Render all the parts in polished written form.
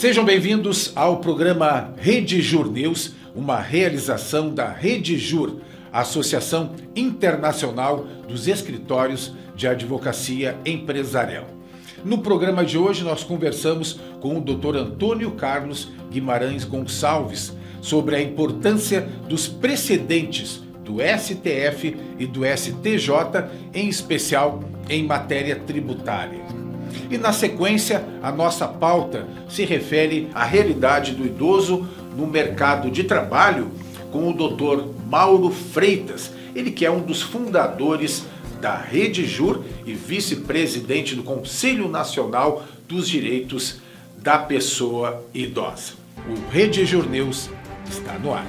Sejam bem-vindos ao programa Rede Jur News, uma realização da Rede Jur, Associação Internacional dos Escritórios de Advocacia Empresarial. No programa de hoje nós conversamos com o Dr. Antônio Carlos Guimarães Gonçalves sobre a importância dos precedentes do STF e do STJ, em especial em matéria tributária. E na sequência, a nossa pauta se refere à realidade do idoso no mercado de trabalho com o Dr. Mauro Freitas, ele que é um dos fundadores da Rede Jur e vice-presidente do Conselho Nacional dos Direitos da Pessoa Idosa. O Rede Jur News está no ar.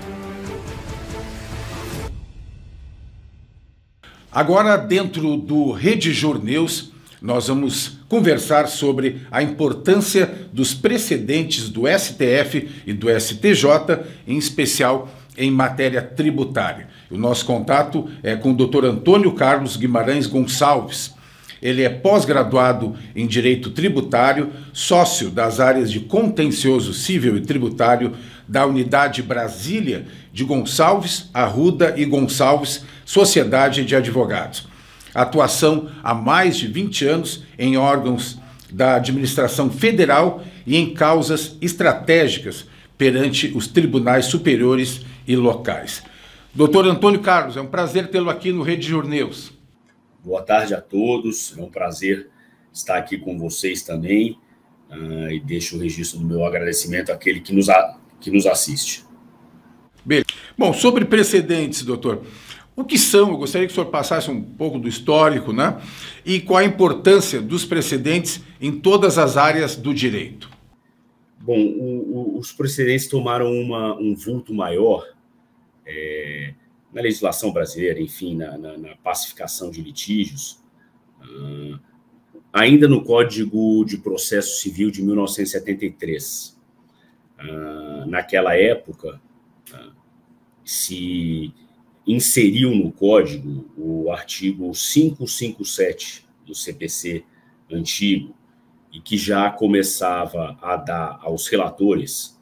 Agora, dentro do Rede Jur News, nós vamos conversar sobre a importância dos precedentes do STF e do STJ, em especial em matéria tributária. O nosso contato é com o Dr. Antônio Carlos Guimarães Gonçalves. Ele é pós-graduado em Direito Tributário, sócio das áreas de Contencioso Civil e Tributário da Unidade Brasília de Gonçalves, Arruda e Gonçalves, Sociedade de Advogados. Atuação há mais de 20 anos em órgãos da administração federal e em causas estratégicas perante os tribunais superiores e locais. Doutor Antônio Carlos, é um prazer tê-lo aqui no Rede Jur News. Boa tarde a todos, é um prazer estar aqui com vocês também e deixo o registro do meu agradecimento àquele que nos assiste. Bem, bom, sobre precedentes, doutor, o que são? Eu gostaria que o senhor passasse um pouco do histórico, né? E qual a importância dos precedentes em todas as áreas do direito? Bom, os precedentes tomaram um vulto maior na legislação brasileira, enfim, na pacificação de litígios, ainda no Código de Processo Civil de 1973. Naquela época, se inseriu no Código o artigo 557 do CPC antigo, e que já começava a dar aos relatores,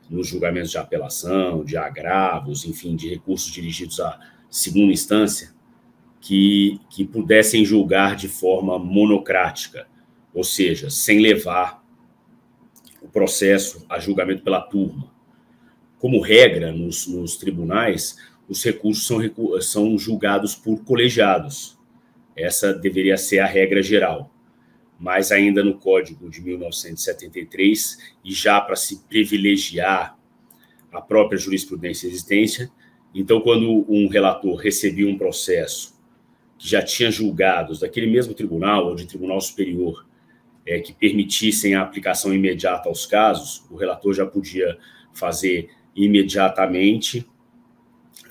nos julgamentos de apelação, de agravos, enfim, de recursos dirigidos à segunda instância, que pudessem julgar de forma monocrática, ou seja, sem levar o processo a julgamento pela turma. Como regra, nos tribunais, os recursos são julgados por colegiados. Essa deveria ser a regra geral. Mas ainda no Código de 1973, e já para se privilegiar a própria jurisprudência existente, então, quando um relator recebia um processo que já tinha julgados daquele mesmo tribunal ou de tribunal superior, que permitissem a aplicação imediata aos casos, o relator já podia fazer imediatamente,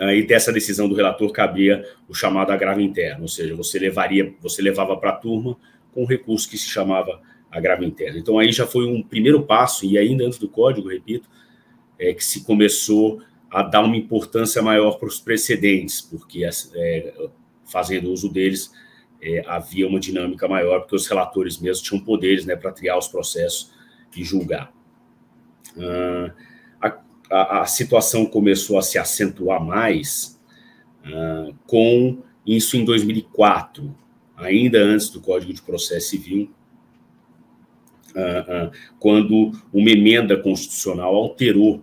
e dessa decisão do relator cabia o chamado agravo interno, ou seja, você levava para a turma com um recurso que se chamava agravo interno. Então, aí já foi um primeiro passo, e ainda antes do Código, repito, que se começou a dar uma importância maior para os precedentes, porque fazendo uso deles, havia uma dinâmica maior, porque os relatores mesmos tinham poderes, né, para triar os processos e julgar. A situação começou a se acentuar mais com isso em 2004, ainda antes do Código de Processo Civil, quando uma emenda constitucional alterou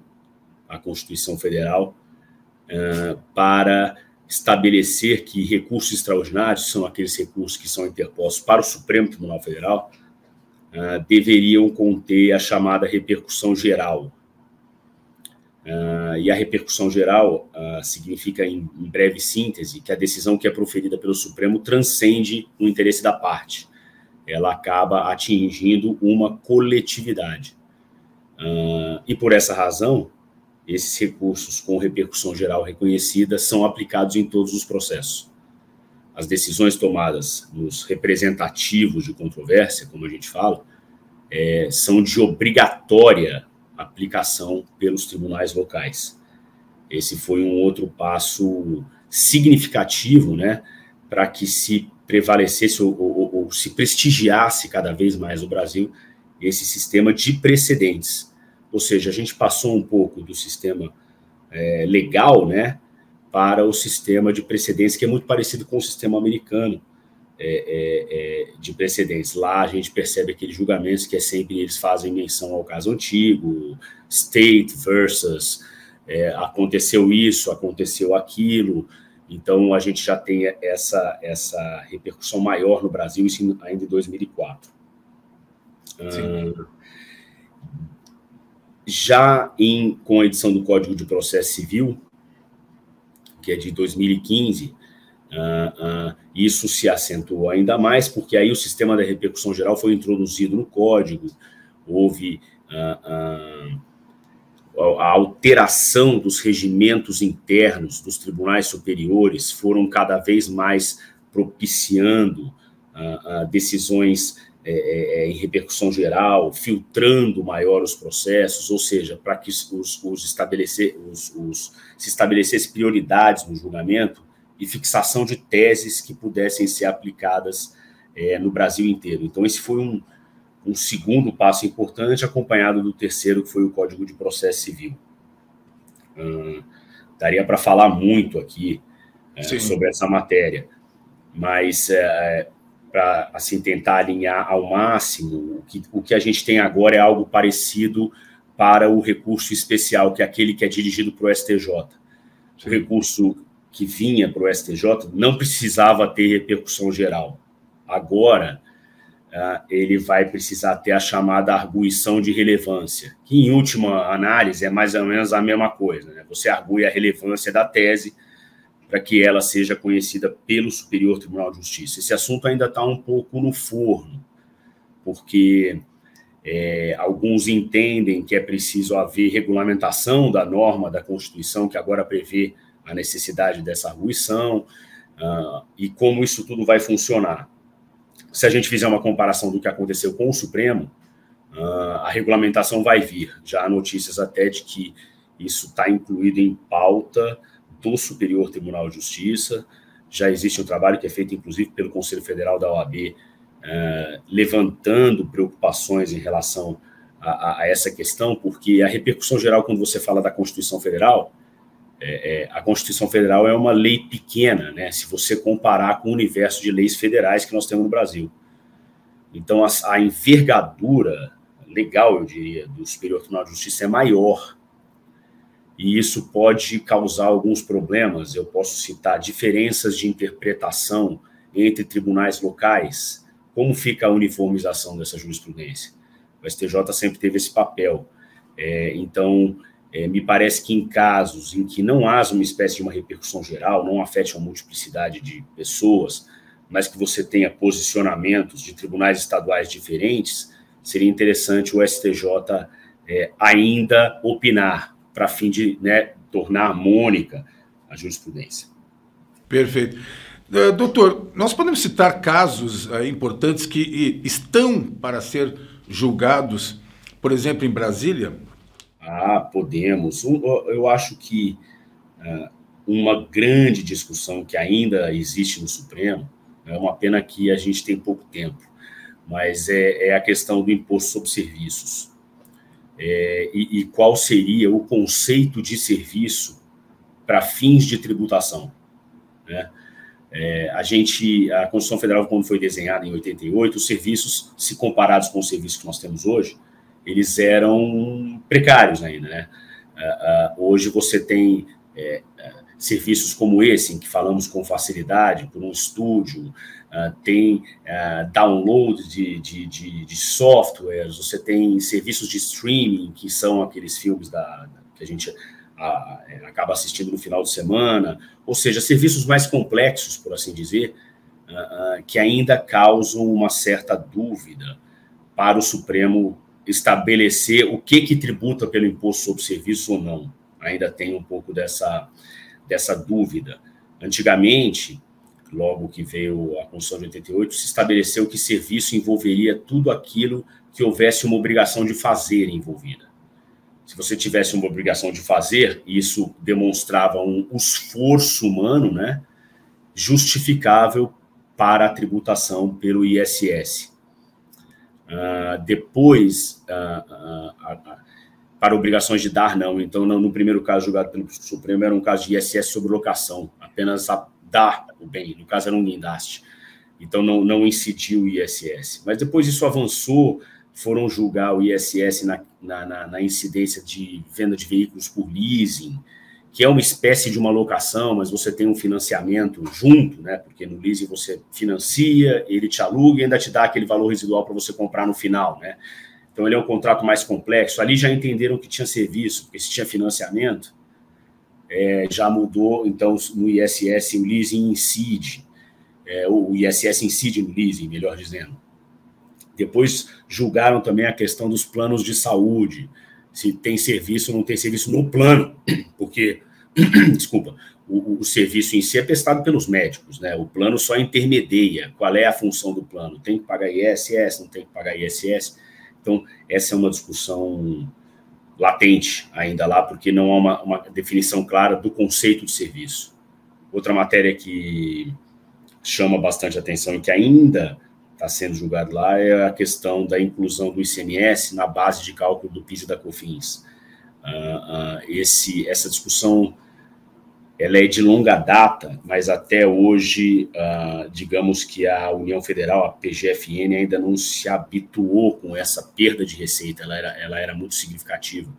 a Constituição Federal para estabelecer que recursos extraordinários, são aqueles recursos que são interpostos para o Supremo Tribunal Federal, deveriam conter a chamada repercussão geral. E a repercussão geral significa, em breve síntese, que a decisão que é proferida pelo Supremo transcende o interesse da parte. Ela acaba atingindo uma coletividade. E por essa razão, esses recursos com repercussão geral reconhecida são aplicados em todos os processos. As decisões tomadas nos representativos de controvérsia, como a gente fala, são de obrigatória aplicação pelos tribunais locais. Esse foi um outro passo significativo, né, para que se prevalecesse ou se prestigiasse cada vez mais no Brasil esse sistema de precedentes. ou seja, a gente passou um pouco do sistema legal, né, para o sistema de precedentes, que é muito parecido com o sistema americano de precedentes. Lá a gente percebe aqueles julgamentos que sempre eles fazem menção ao caso antigo, state versus, aconteceu isso, aconteceu aquilo. Então a gente já tem essa repercussão maior no Brasil, isso ainda em 2004. Já com a edição do Código de Processo Civil, que é de 2015, isso se acentuou ainda mais, porque aí o sistema da repercussão geral foi introduzido no Código, houve a alteração dos regimentos internos dos tribunais superiores, foram cada vez mais propiciando decisões em repercussão geral, filtrando maior os processos, ou seja, para que se estabelecesse prioridades no julgamento e fixação de teses que pudessem ser aplicadas no Brasil inteiro. Então, esse foi um segundo passo importante, acompanhado do terceiro, que foi o Código de Processo Civil. Daria para falar muito aqui sobre essa matéria, mas para assim, tentar alinhar ao máximo, o que a gente tem agora é algo parecido para o recurso especial, que é aquele que é dirigido para o STJ. O recurso que vinha para o STJ não precisava ter repercussão geral. Agora, ele vai precisar ter a chamada arguição de relevância, que, em última análise, é mais ou menos a mesma coisa, né? Você argui a relevância da tese para que ela seja conhecida pelo Superior Tribunal de Justiça. Esse assunto ainda está um pouco no forno, porque alguns entendem que é preciso haver regulamentação da norma da Constituição, que agora prevê a necessidade dessa arguição, e como isso tudo vai funcionar. Se a gente fizer uma comparação do que aconteceu com o Supremo, a regulamentação vai vir. Já há notícias até de que isso está incluído em pauta do Superior Tribunal de Justiça. Já existe um trabalho que é feito, inclusive, pelo Conselho Federal da OAB, levantando preocupações em relação a essa questão, porque a repercussão geral, quando você fala da Constituição Federal, a Constituição Federal é uma lei pequena, né, se você comparar com o universo de leis federais que nós temos no Brasil. Então, a envergadura legal, eu diria, do Superior Tribunal de Justiça é maior. E isso pode causar alguns problemas. Eu posso citar diferenças de interpretação entre tribunais locais. Como fica a uniformização dessa jurisprudência? O STJ sempre teve esse papel. Então, me parece que em casos em que não haja uma espécie de uma repercussão geral, não afete a multiplicidade de pessoas, mas que você tenha posicionamentos de tribunais estaduais diferentes, seria interessante o STJ ainda opinar, para fim de tornar harmônica a jurisprudência. Perfeito. Doutor, nós podemos citar casos importantes que estão para ser julgados, por exemplo, em Brasília? Podemos. Eu acho que uma grande discussão que ainda existe no Supremo, é uma pena que a gente tem pouco tempo, mas é a questão do imposto sobre serviços. E qual seria o conceito de serviço para fins de tributação, né? A Constituição Federal, quando foi desenhada em 88, os serviços, se comparados com os serviços que nós temos hoje, eles eram precários ainda, né? Hoje você tem serviços como esse, em que falamos com facilidade por um estúdio, tem download de softwares, você tem serviços de streaming, que são aqueles filmes que a gente acaba assistindo no final de semana, ou seja, serviços mais complexos, por assim dizer, que ainda causam uma certa dúvida para o Supremo estabelecer o que tributa pelo imposto sobre serviço ou não. Ainda tem um pouco dessa dúvida. Antigamente, logo que veio a Constituição de 88, se estabeleceu que serviço envolveria tudo aquilo que houvesse uma obrigação de fazer envolvida. Se você tivesse uma obrigação de fazer, isso demonstrava um esforço humano, né, justificável para a tributação pelo ISS. Depois, para obrigações de dar, não. Então, no primeiro caso julgado pelo Supremo, era um caso de ISS sobre locação, apenas a dar o bem, no caso era um guindaste. Então, não incidiu o ISS. Mas depois isso avançou, foram julgar o ISS na incidência de venda de veículos por leasing, que é uma espécie de uma locação, mas você tem um financiamento junto, né? Porque no leasing você financia, ele te aluga e ainda te dá aquele valor residual para você comprar no final, né? Então, ele é um contrato mais complexo. Ali já entenderam que tinha serviço, porque se tinha financiamento, já mudou. Então, no ISS, o leasing incide. O ISS incide no leasing, melhor dizendo. Depois, julgaram também a questão dos planos de saúde. Se tem serviço ou não tem serviço no plano, porque, desculpa, o serviço em si é prestado pelos médicos, né? O plano só intermedia. Qual é a função do plano? Tem que pagar ISS, não tem que pagar ISS? Então, essa é uma discussão latente ainda lá, porque não há uma definição clara do conceito de serviço. Outra matéria que chama bastante atenção e que ainda está sendo julgado lá é a questão da inclusão do ICMS na base de cálculo do PIS e da COFINS. Essa discussão ela é de longa data, mas até hoje, digamos que a União Federal, a PGFN, ainda não se habituou com essa perda de receita, ela era muito significativa.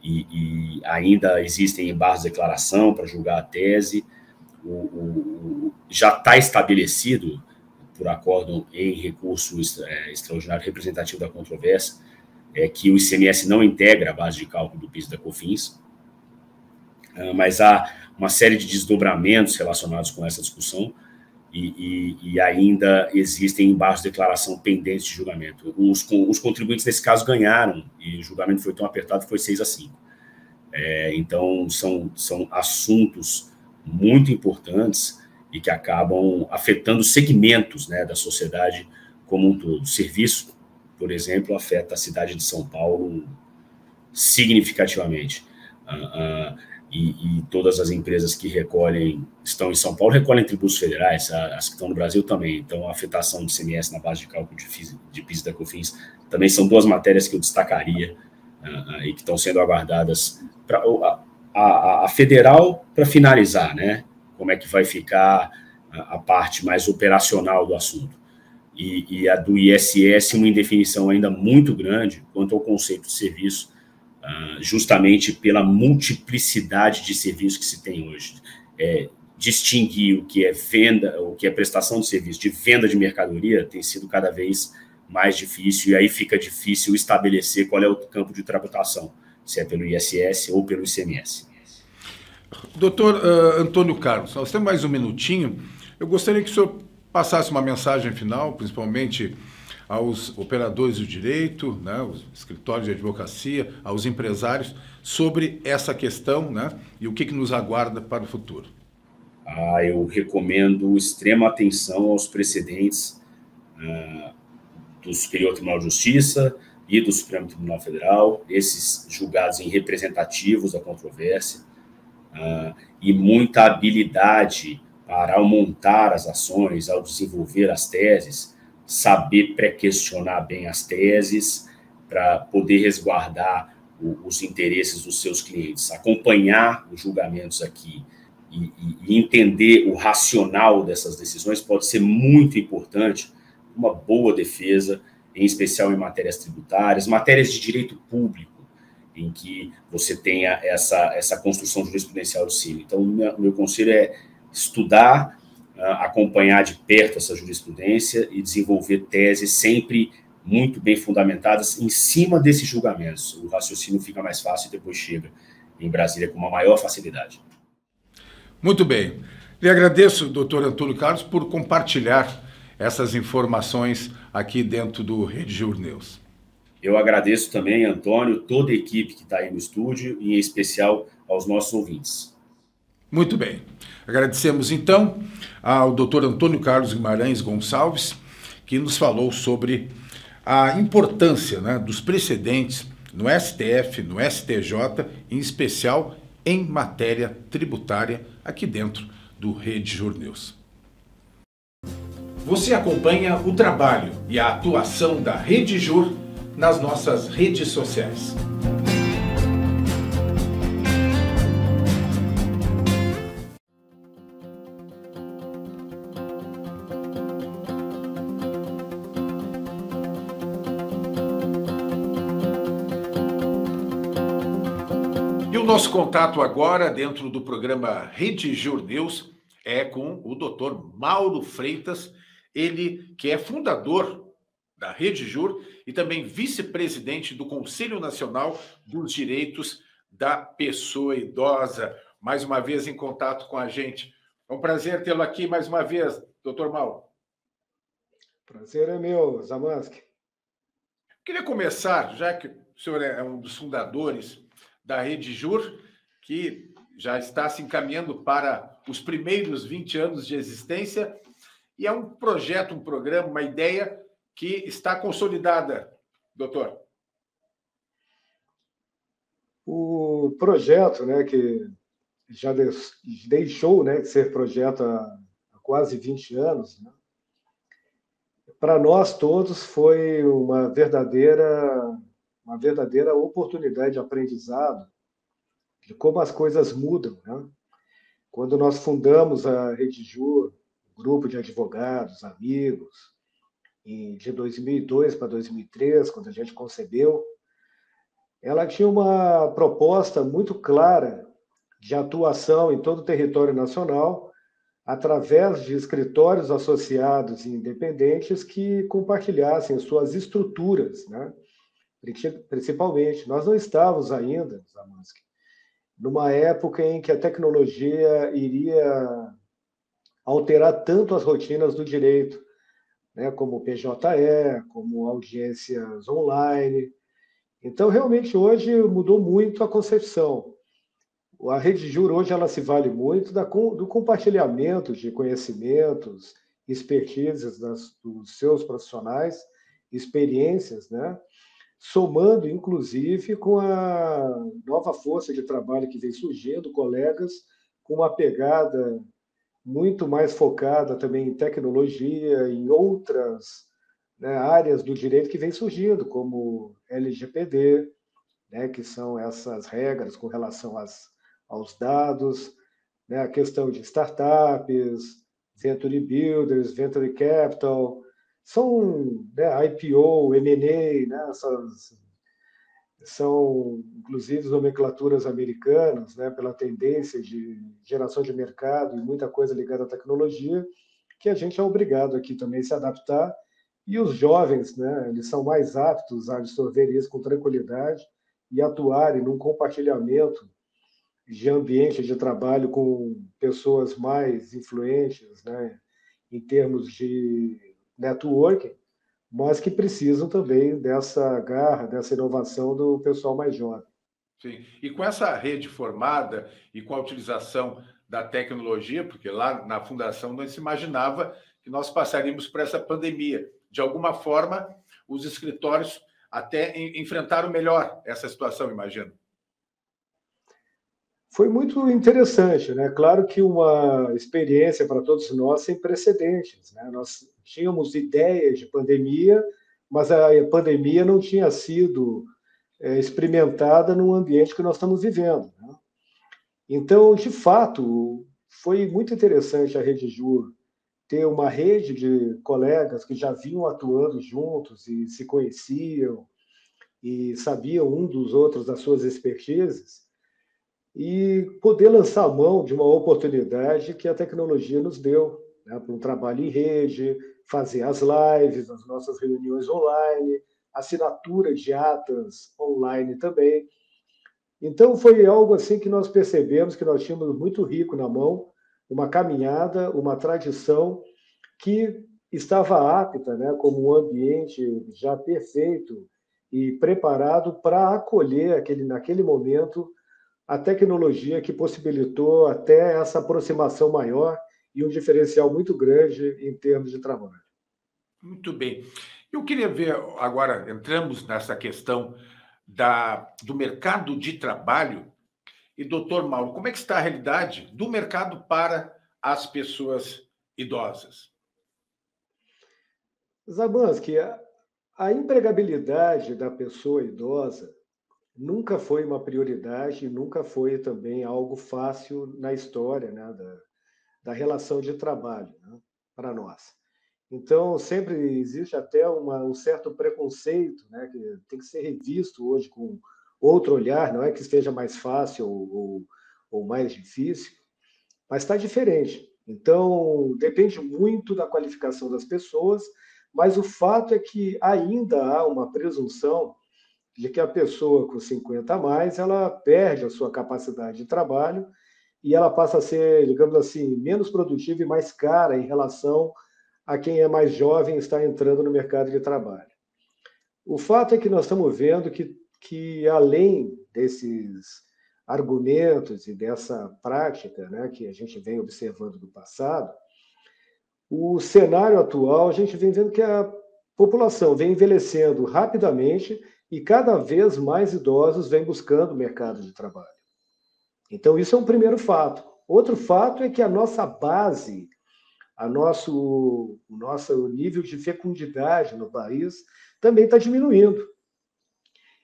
E ainda existem embargos de declaração para julgar a tese. Já está estabelecido, por acórdão em recurso extraordinário representativo da controvérsia, que o ICMS não integra a base de cálculo do PIS e da COFINS, mas há uma série de desdobramentos relacionados com essa discussão e ainda existem embargos de declaração pendentes de julgamento. Os contribuintes, nesse caso, ganharam e o julgamento foi tão apertado que foi 6-5. Então, são assuntos muito importantes e que acabam afetando segmentos, né, da sociedade como um todo. O serviço, por exemplo, afeta a cidade de São Paulo significativamente. E todas as empresas que estão em São Paulo recolhem tributos federais, as que estão no Brasil também. Então, a afetação do ICMS na base de cálculo de PIS e da COFINS também são duas matérias que eu destacaria e que estão sendo aguardadas. A federal, para finalizar, né? Como é que vai ficar a parte mais operacional do assunto. E a do ISS, uma indefinição ainda muito grande quanto ao conceito de serviço, justamente pela multiplicidade de serviços que se tem hoje. Distinguir o que é venda, o que é prestação de serviço de venda de mercadoria tem sido cada vez mais difícil, e aí fica difícil estabelecer qual é o campo de tributação, se é pelo ISS ou pelo ICMS. Doutor Antônio Carlos, nós temos mais um minutinho. Eu gostaria que o senhor passasse uma mensagem final, principalmente aos operadores do direito, né, os escritórios de advocacia, aos empresários, sobre essa questão, né, e o que nos aguarda para o futuro. Eu recomendo extrema atenção aos precedentes do Superior Tribunal de Justiça e do Supremo Tribunal Federal, esses julgados em representativos da controvérsia, e muita habilidade para, ao montar as ações, ao desenvolver as teses, saber pré-questionar bem as teses para poder resguardar os interesses dos seus clientes, acompanhar os julgamentos aqui e entender o racional dessas decisões pode ser muito importante, uma boa defesa, em especial em matérias tributárias, matérias de direito público, em que você tenha essa construção jurisprudencial do CIMI. Então, meu conselho é estudar, acompanhar de perto essa jurisprudência e desenvolver teses sempre muito bem fundamentadas em cima desses julgamentos. O raciocínio fica mais fácil e depois chega em Brasília com uma maior facilidade. Muito bem. Lhe agradeço, doutor Antônio Carlos, por compartilhar essas informações aqui dentro do Rede Jur News. Eu agradeço também, Antônio, toda a equipe que está aí no estúdio e, em especial, aos nossos ouvintes. Muito bem. Agradecemos, então, ao doutor Antônio Carlos Guimarães Gonçalves, que nos falou sobre a importância, né, dos precedentes no STF, no STJ, em especial em matéria tributária, aqui dentro do Rede Jur News. Você acompanha o trabalho e a atuação da Rede Jur nas nossas redes sociais. nosso contato agora, dentro do programa Rede Jur News, é com o Dr. Mauro Freitas, ele que é fundador da Rede Jur e também vice-presidente do Conselho Nacional dos Direitos da Pessoa Idosa. Mais uma vez em contato com a gente. É um prazer tê-lo aqui mais uma vez, doutor Mauro. Prazer é meu, Zamansky. Queria começar, já que o senhor é um dos fundadores da Rede Jur, que já está se encaminhando para os primeiros 20 anos de existência, e é um projeto, um programa, uma ideia que está consolidada, doutor. O projeto, né, que já deixou, né, de ser projeto há quase 20 anos, né, para nós todos foi uma verdadeira oportunidade de aprendizado de como as coisas mudam, né? Quando nós fundamos a Rede Jur, um grupo de advogados, amigos, de 2002 para 2003, quando a gente concebeu, ela tinha uma proposta muito clara de atuação em todo o território nacional, através de escritórios associados e independentes que compartilhassem suas estruturas, né? Principalmente. Nós não estávamos ainda, Zamansky, numa época em que a tecnologia iria alterar tanto as rotinas do direito, né? Como o PJE, como audiências online. Então, realmente, hoje mudou muito a concepção. A Rede Jur hoje ela se vale muito do compartilhamento de conhecimentos, expertises dos seus profissionais, experiências, né? Somando, inclusive, com a nova força de trabalho que vem surgindo, colegas com uma pegada muito mais focada também em tecnologia, em outras, né, áreas do direito que vem surgindo, como LGPD, né, que são essas regras com relação aos dados, né, a questão de startups, venture builders, venture capital, são, né, IPO, M&A, né, são inclusive nomenclaturas americanas, né, pela tendência de geração de mercado e muita coisa ligada à tecnologia, que a gente é obrigado aqui também a se adaptar. E os jovens, né, eles são mais aptos a absorver isso com tranquilidade e atuarem num compartilhamento de ambiente de trabalho com pessoas mais influentes, né, em termos de networking, mas que precisam também dessa garra, dessa inovação do pessoal mais jovem. Sim. E com essa rede formada e com a utilização da tecnologia, porque lá na fundação não se imaginava que nós passaríamos por essa pandemia. De alguma forma, os escritórios até enfrentaram melhor essa situação, imagino. Foi muito interessante, né? Claro que uma experiência para todos nós sem precedentes, né? Nós tínhamos ideias de pandemia, mas a pandemia não tinha sido experimentada no ambiente que nós estamos vivendo, né? Então, de fato, foi muito interessante a Rede Jur ter uma rede de colegas que já vinham atuando juntos e se conheciam e sabiam um dos outros das suas expertises, e poder lançar a mão de uma oportunidade que a tecnologia nos deu, né, para um trabalho em rede, fazer as lives, as nossas reuniões online, assinatura de atas online também. Então, foi algo assim que nós percebemos que nós tínhamos muito rico na mão, uma caminhada, uma tradição que estava apta, né, como um ambiente já perfeito e preparado para acolher naquele momento a tecnologia que possibilitou até essa aproximação maior e um diferencial muito grande em termos de trabalho. Muito bem. Eu queria ver agora, entramos nessa questão do mercado de trabalho. E, doutor Mauro, como é que está a realidade do mercado para as pessoas idosas? Zabansky, a empregabilidade da pessoa idosa nunca foi uma prioridade, nunca foi também algo fácil na história, né, da relação de trabalho, né, para nós. Então, sempre existe até um certo preconceito, né, que tem que ser revisto hoje com outro olhar, não é que esteja mais fácil ou mais difícil, mas está diferente. Então, depende muito da qualificação das pessoas, mas o fato é que ainda há uma presunção de que a pessoa com 50 a mais, ela perde a sua capacidade de trabalho e ela passa a ser, digamos assim, menos produtiva e mais cara em relação a quem é mais jovem e está entrando no mercado de trabalho. O fato é que nós estamos vendo que além desses argumentos e dessa prática, né, que a gente vem observando do passado, o cenário atual, a gente vem vendo que a população vem envelhecendo rapidamente e cada vez mais idosos vêm buscando o mercado de trabalho. Então, isso é um primeiro fato. Outro fato é que a nossa base, o nosso nível de fecundidade no país também está diminuindo.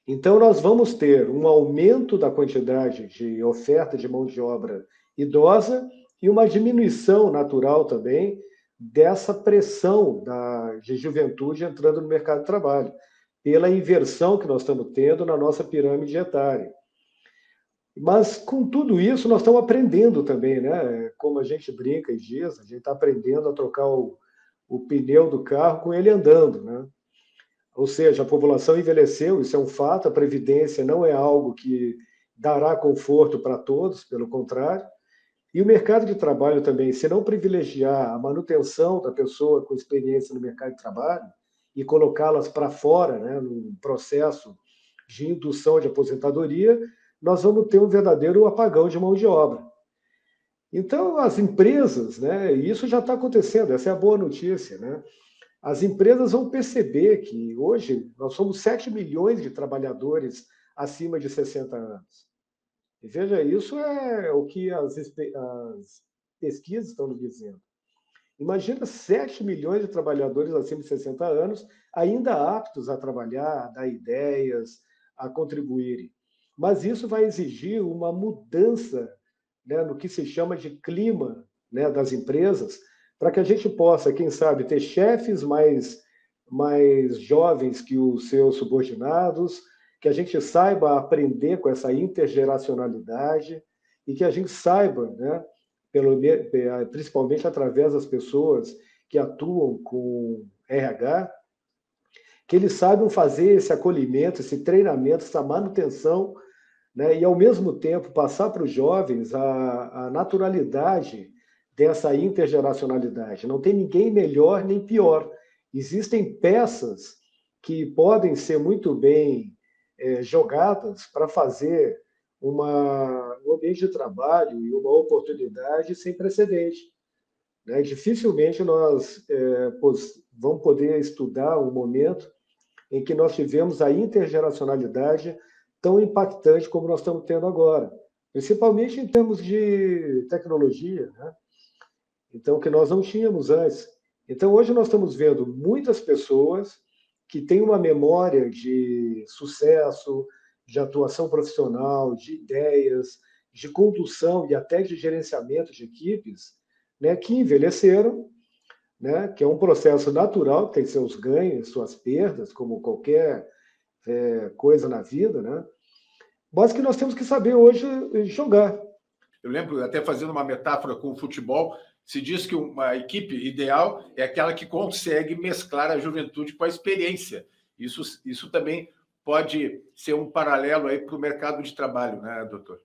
Então, nós vamos ter um aumento da quantidade de oferta de mão de obra idosa e uma diminuição natural também dessa pressão de juventude entrando no mercado de trabalho, pela inversão que nós estamos tendo na nossa pirâmide etária. Mas, com tudo isso, nós estamos aprendendo também, né? Como a gente brinca e diz, a gente está aprendendo a trocar o pneu do carro com ele andando, né? Ou seja, a população envelheceu, isso é um fato, a previdência não é algo que dará conforto para todos, pelo contrário. E o mercado de trabalho também, se não privilegiar a manutenção da pessoa com experiência no mercado de trabalho e colocá-las para fora, né, num processo de indução de aposentadoria, nós vamos ter um verdadeiro apagão de mão de obra. Então, as empresas, né, e isso já está acontecendo, essa é a boa notícia, né? As empresas vão perceber que hoje nós somos 7 milhões de trabalhadores acima de 60 anos. E veja, isso é o que as pesquisas estão nos dizendo. Imagina 7 milhões de trabalhadores acima de 60 anos ainda aptos a trabalhar, a dar ideias, a contribuírem. Mas isso vai exigir uma mudança, né, no que se chama de clima, né, das empresas, para que a gente possa, quem sabe, ter chefes mais jovens que os seus subordinados, que a gente saiba aprender com essa intergeracionalidade e que a gente saiba, né, principalmente através das pessoas que atuam com RH, que eles saibam fazer esse acolhimento, esse treinamento, essa manutenção, né, e, ao mesmo tempo, passar para os jovens a naturalidade dessa intergeracionalidade. Não tem ninguém melhor nem pior. Existem peças que podem ser muito bem jogadas para fazer um ambiente de trabalho e uma oportunidade sem precedente. Né? Dificilmente nós vamos poder estudar um momento em que nós tivemos a intergeracionalidade tão impactante como nós estamos tendo agora, principalmente em termos de tecnologia, né? Então, que nós não tínhamos antes. Então, hoje nós estamos vendo muitas pessoas que têm uma memória de sucesso, de atuação profissional, de ideias, de condução e até de gerenciamento de equipes, né, que envelheceram, né, que é um processo natural, que tem seus ganhos, suas perdas, como qualquer coisa na vida, né? Mas que nós temos que saber hoje jogar. Eu lembro, até fazendo uma metáfora com o futebol, se diz que uma equipe ideal é aquela que consegue mesclar a juventude com a experiência. Isso também pode ser um paralelo aí para o mercado de trabalho, né, doutor?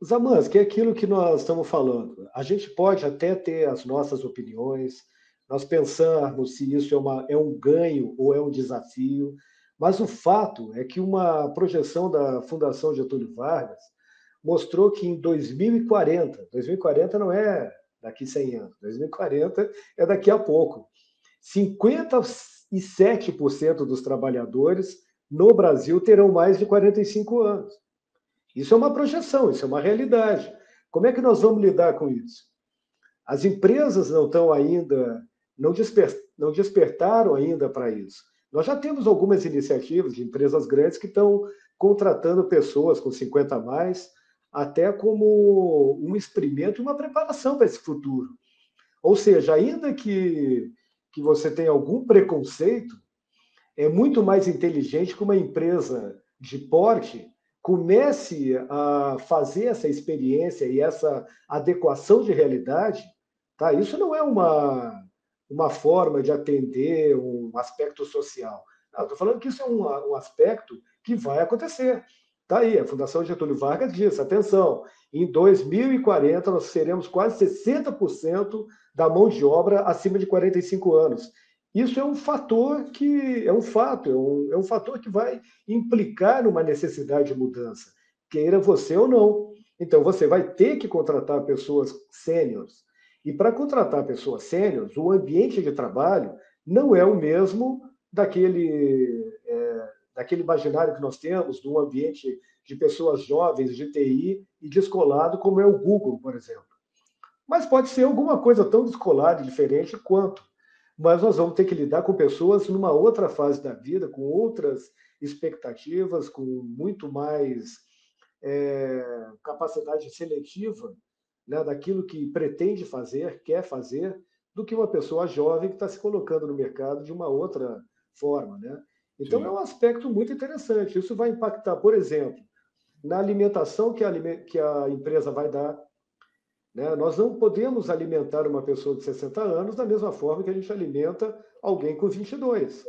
Zamans, que é aquilo que nós estamos falando. A gente pode até ter as nossas opiniões, nós pensarmos se isso é um ganho ou é um desafio, mas o fato é que uma projeção da Fundação Getúlio Vargas mostrou que em 2040 não é daqui 100 anos, 2040 é daqui a pouco, 57% dos trabalhadores no Brasil terão mais de 45 anos. Isso é uma projeção, isso é uma realidade. Como é que nós vamos lidar com isso? As empresas não estão ainda, não despertaram ainda para isso. Nós já temos algumas iniciativas de empresas grandes que estão contratando pessoas com 50 a mais, até como um experimento e uma preparação para esse futuro. Ou seja, ainda que você tenha algum preconceito, é muito mais inteligente que uma empresa de porte comece a fazer essa experiência e essa adequação de realidade, tá? Isso não é uma forma de atender um aspecto social. Estou falando que isso é um aspecto que vai acontecer. Está aí, a Fundação Getúlio Vargas diz, atenção, em 2040 nós seremos quase 60% da mão de obra acima de 45 anos. Isso é um fator que é um fato, é um fator que vai implicar numa necessidade de mudança, queira você ou não. Então você vai ter que contratar pessoas sêniores. E para contratar pessoas sêniores, o ambiente de trabalho não é o mesmo daquele imaginário que nós temos, de um ambiente de pessoas jovens, de TI e descolado, como é o Google, por exemplo. Mas pode ser alguma coisa tão descolada e diferente quanto. Mas nós vamos ter que lidar com pessoas numa outra fase da vida, com outras expectativas, com muito mais capacidade seletiva, né, daquilo que pretende fazer, quer fazer, do que uma pessoa jovem que está se colocando no mercado de uma outra forma, né? Então, é um aspecto muito interessante. Isso vai impactar, por exemplo, na alimentação que a empresa vai dar. Né? Nós não podemos alimentar uma pessoa de 60 anos da mesma forma que a gente alimenta alguém com 22.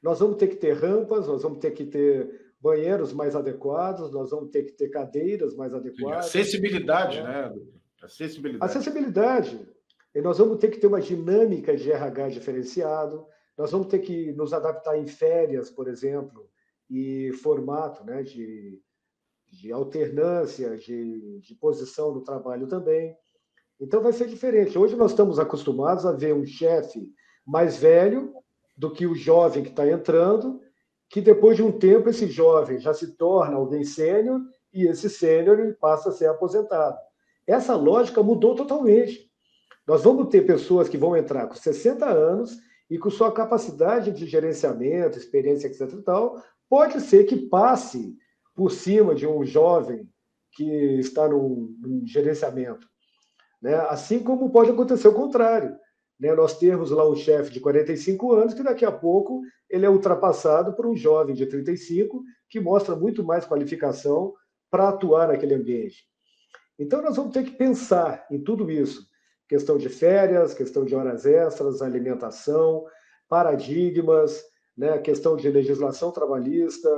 Nós vamos ter que ter rampas, nós vamos ter que ter banheiros mais adequados, nós vamos ter que ter cadeiras mais adequadas. Acessibilidade, né? Acessibilidade. E nós vamos ter que ter uma dinâmica de RH diferenciado. Nós vamos ter que nos adaptar em férias, por exemplo, e formato, né, de alternância, de posição no trabalho também. Então, vai ser diferente. Hoje nós estamos acostumados a ver um chefe mais velho do que o jovem que está entrando, que depois de um tempo esse jovem já se torna alguém sênior e esse sênior passa a ser aposentado. Essa lógica mudou totalmente. Nós vamos ter pessoas que vão entrar com 60 anos e com sua capacidade de gerenciamento, experiência, etc. e tal, pode ser que passe por cima de um jovem que está num gerenciamento. Né? Assim como pode acontecer o contrário. Né? Nós temos lá um chefe de 45 anos que daqui a pouco ele é ultrapassado por um jovem de 35 que mostra muito mais qualificação para atuar naquele ambiente. Então, nós vamos ter que pensar em tudo isso. Questão de férias, questão de horas extras, alimentação, paradigmas, né? Questão de legislação trabalhista,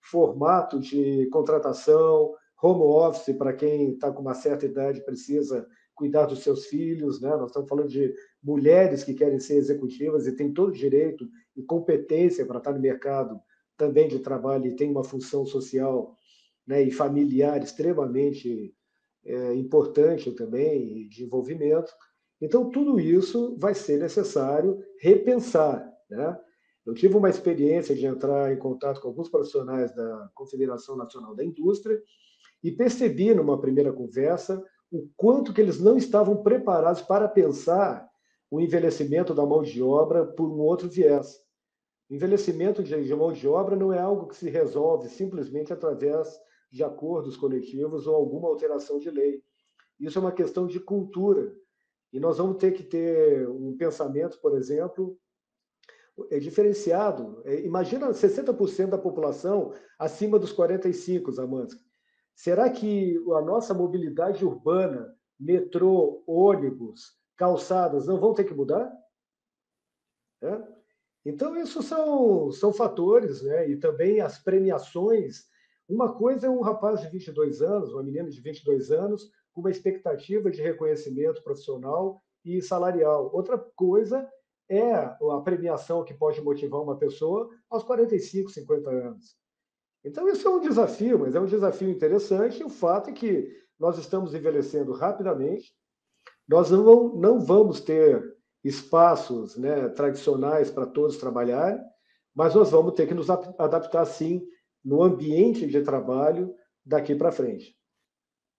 formato de contratação, home office para quem está com uma certa idade precisa cuidar dos seus filhos. Né? Nós estamos falando de mulheres que querem ser executivas e têm todo o direito e competência para estar no mercado também de trabalho e tem uma função social, né, e familiar extremamente importante também, de envolvimento. Então, tudo isso vai ser necessário repensar. Né? Eu tive uma experiência de entrar em contato com alguns profissionais da Confederação Nacional da Indústria e percebi, numa primeira conversa, o quanto que eles não estavam preparados para pensar o envelhecimento da mão de obra por um outro viés. O envelhecimento de mão de obra não é algo que se resolve simplesmente através de acordos coletivos ou alguma alteração de lei. Isso é uma questão de cultura. E nós vamos ter que ter um pensamento, por exemplo, diferenciado. Imagina 60% da população acima dos 45, Zamansky. Será que a nossa mobilidade urbana, metrô, ônibus, calçadas, não vão ter que mudar? Então, isso são fatores, né? E também as premiações. Uma coisa é um rapaz de 22 anos, uma menina de 22 anos, com uma expectativa de reconhecimento profissional e salarial. Outra coisa é a premiação que pode motivar uma pessoa aos 45, 50 anos. Então, isso é um desafio, mas é um desafio interessante. E o fato é que nós estamos envelhecendo rapidamente, nós não vamos ter espaços, né, tradicionais para todos trabalharem, mas nós vamos ter que nos adaptar, sim, no ambiente de trabalho daqui para frente.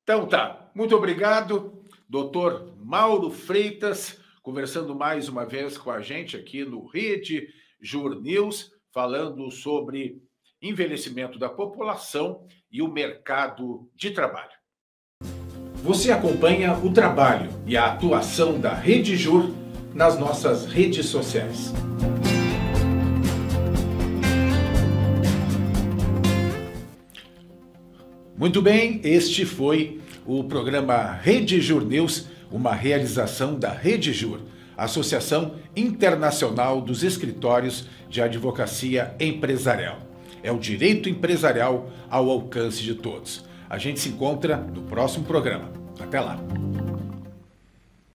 Então tá, muito obrigado, doutor Mauro Freitas, conversando mais uma vez com a gente aqui no Rede Jur News, falando sobre envelhecimento da população e o mercado de trabalho. Você acompanha o trabalho e a atuação da Rede Jur nas nossas redes sociais. Muito bem, este foi o programa Rede Jur News, uma realização da Rede Jur, Associação Internacional dos Escritórios de Advocacia Empresarial. É o direito empresarial ao alcance de todos. A gente se encontra no próximo programa. Até lá!